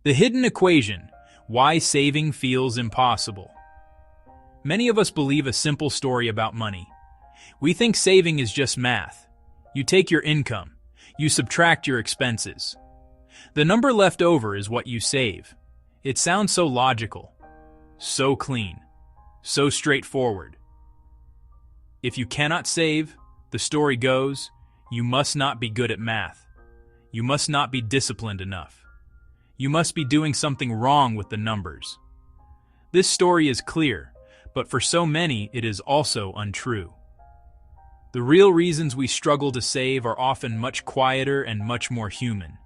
The hidden equation: why saving feels impossible. Many of us believe a simple story about money. We think saving is just math. You take your income, you subtract your expenses. The number left over is what you save. It sounds so logical, so clean, so straightforward. If you cannot save, the story goes, you must not be good at math. You must not be disciplined enough. You must be doing something wrong with the numbers. This story is clear, but for so many it is also untrue. The real reasons we struggle to save are often much quieter and much more human.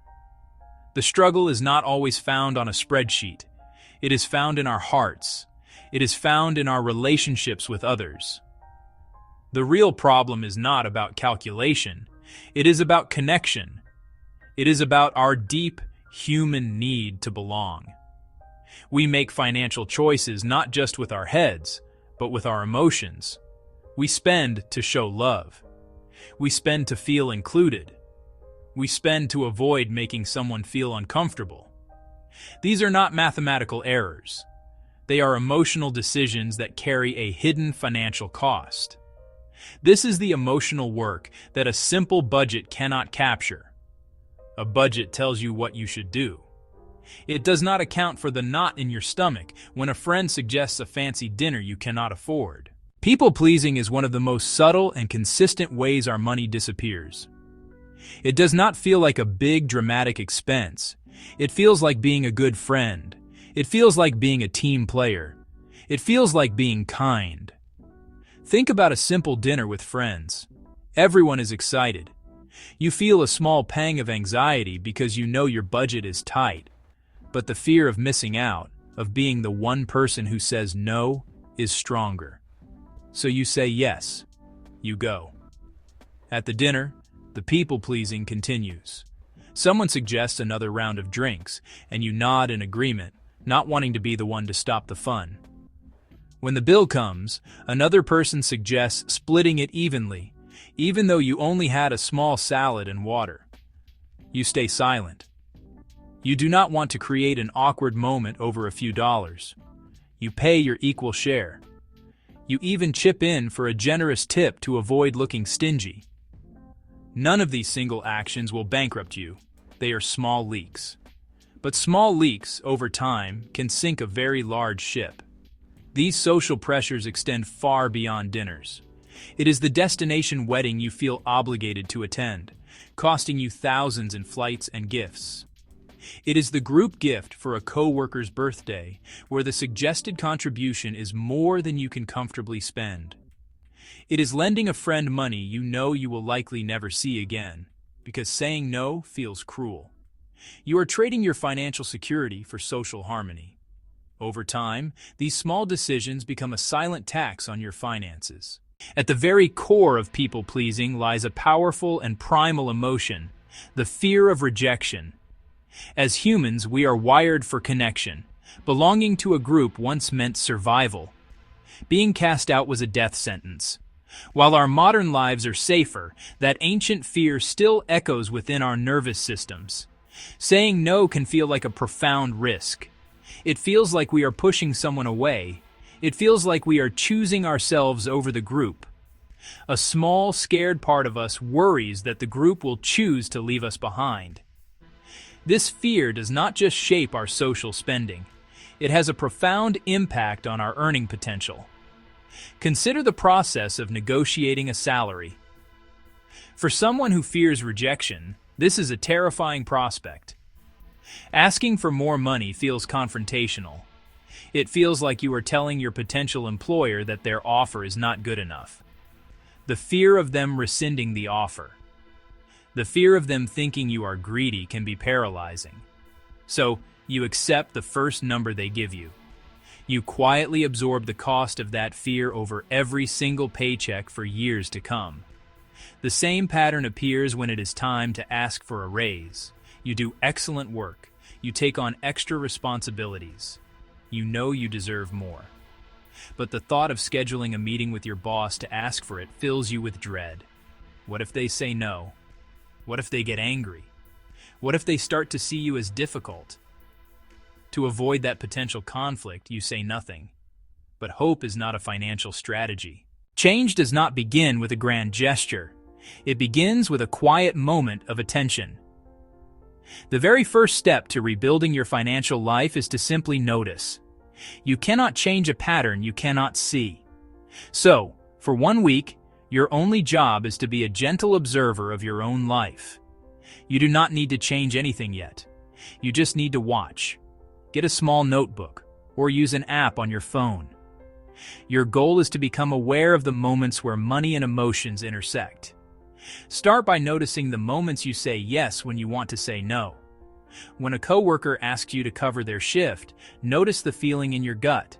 The struggle is not always found on a spreadsheet. It is found in our hearts. It is found in our relationships with others. The real problem is not about calculation. It is about connection. It is about our deep human need to belong. We make financial choices not just with our heads, but with our emotions. We spend to show love. We spend to feel included. We spend to avoid making someone feel uncomfortable. These are not mathematical errors. They are emotional decisions that carry a hidden financial cost. This is the emotional work that a simple budget cannot capture. A budget tells you what you should do. It does not account for the knot in your stomach when a friend suggests a fancy dinner you cannot afford. People-pleasing is one of the most subtle and consistent ways our money disappears. It does not feel like a big dramatic expense. It feels like being a good friend. It feels like being a team player. It feels like being kind. Think about a simple dinner with friends. Everyone is excited. You feel a small pang of anxiety because you know your budget is tight. But the fear of missing out, of being the one person who says no, is stronger. So you say yes. You go. At the dinner, the people-pleasing continues. Someone suggests another round of drinks, and you nod in agreement, not wanting to be the one to stop the fun. When the bill comes, another person suggests splitting it evenly, even though you only had a small salad and water. You stay silent. You do not want to create an awkward moment over a few dollars. You pay your equal share. You even chip in for a generous tip to avoid looking stingy. None of these single actions will bankrupt you. They are small leaks. But small leaks, over time, can sink a very large ship. These social pressures extend far beyond dinners. It is the destination wedding you feel obligated to attend, costing you thousands in flights and gifts. It is the group gift for a co-worker's birthday, where the suggested contribution is more than you can comfortably spend. It is lending a friend money you know you will likely never see again, because saying no feels cruel. You are trading your financial security for social harmony. Over time, these small decisions become a silent tax on your finances. At the very core of people-pleasing lies a powerful and primal emotion, the fear of rejection. As humans, we are wired for connection. Belonging to a group once meant survival. Being cast out was a death sentence. While our modern lives are safer, that ancient fear still echoes within our nervous systems. Saying no can feel like a profound risk. It feels like we are pushing someone away. It feels like we are choosing ourselves over the group. A small, scared part of us worries that the group will choose to leave us behind. This fear does not just shape our social spending. It has a profound impact on our earning potential. Consider the process of negotiating a salary. For someone who fears rejection, this is a terrifying prospect. Asking for more money feels confrontational. It feels like you are telling your potential employer that their offer is not good enough. The fear of them rescinding the offer. The fear of them thinking you are greedy can be paralyzing. So, you accept the first number they give you. You quietly absorb the cost of that fear over every single paycheck for years to come. The same pattern appears when it is time to ask for a raise. You do excellent work. You take on extra responsibilities. You know you deserve more. But the thought of scheduling a meeting with your boss to ask for it fills you with dread. What if they say no? What if they get angry? What if they start to see you as difficult? To avoid that potential conflict, you say nothing. But hope is not a financial strategy. Change does not begin with a grand gesture. It begins with a quiet moment of attention. The very first step to rebuilding your financial life is to simply notice. You cannot change a pattern you cannot see. So, for 1 week, your only job is to be a gentle observer of your own life. You do not need to change anything yet. You just need to watch. Get a small notebook, or use an app on your phone. Your goal is to become aware of the moments where money and emotions intersect. Start by noticing the moments you say yes when you want to say no. When a coworker asks you to cover their shift, notice the feeling in your gut.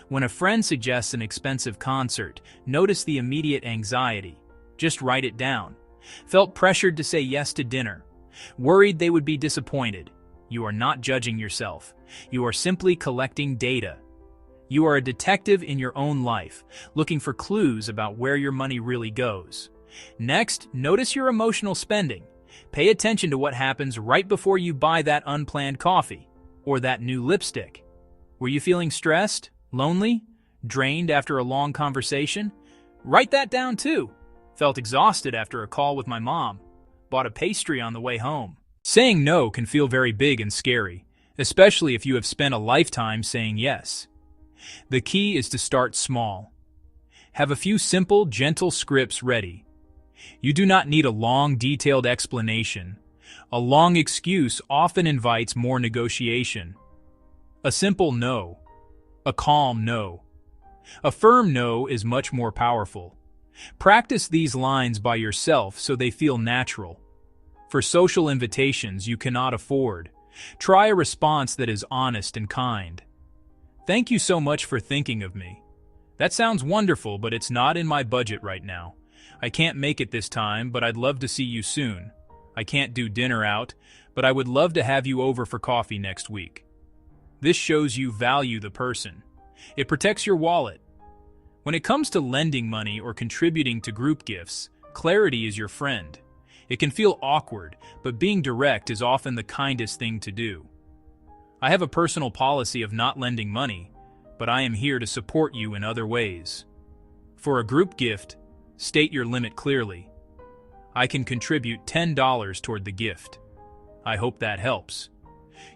When a friend suggests an expensive concert, notice the immediate anxiety. Just write it down. Felt pressured to say yes to dinner. Worried they would be disappointed. You are not judging yourself. You are simply collecting data. You are a detective in your own life, looking for clues about where your money really goes. Next, notice your emotional spending. Pay attention to what happens right before you buy that unplanned coffee or that new lipstick. Were you feeling stressed, lonely, drained after a long conversation? Write that down too. Felt exhausted after a call with my mom. Bought a pastry on the way home. Saying no can feel very big and scary, especially if you have spent a lifetime saying yes. The key is to start small. Have a few simple, gentle scripts ready. You do not need a long, detailed explanation. A long excuse often invites more negotiation. A simple no. A calm no. A firm no is much more powerful. Practice these lines by yourself so they feel natural. For social invitations you cannot afford, try a response that is honest and kind. Thank you so much for thinking of me. That sounds wonderful, but it's not in my budget right now. I can't make it this time, but I'd love to see you soon. I can't do dinner out, but I would love to have you over for coffee next week. This shows you value the person. It protects your wallet. When it comes to lending money or contributing to group gifts, clarity is your friend. It can feel awkward, but being direct is often the kindest thing to do. I have a personal policy of not lending money, but I am here to support you in other ways. For a group gift, state your limit clearly. I can contribute $10 toward the gift. I hope that helps.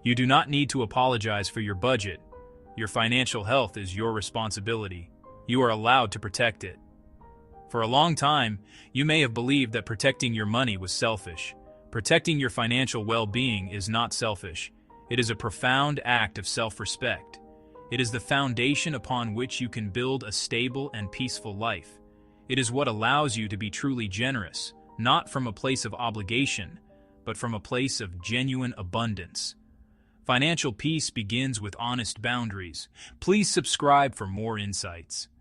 You do not need to apologize for your budget. Your financial health is your responsibility. You are allowed to protect it. For a long time, you may have believed that protecting your money was selfish. Protecting your financial well-being is not selfish. It is a profound act of self-respect. It is the foundation upon which you can build a stable and peaceful life. It is what allows you to be truly generous, not from a place of obligation, but from a place of genuine abundance. Financial peace begins with honest boundaries. Please subscribe for more insights.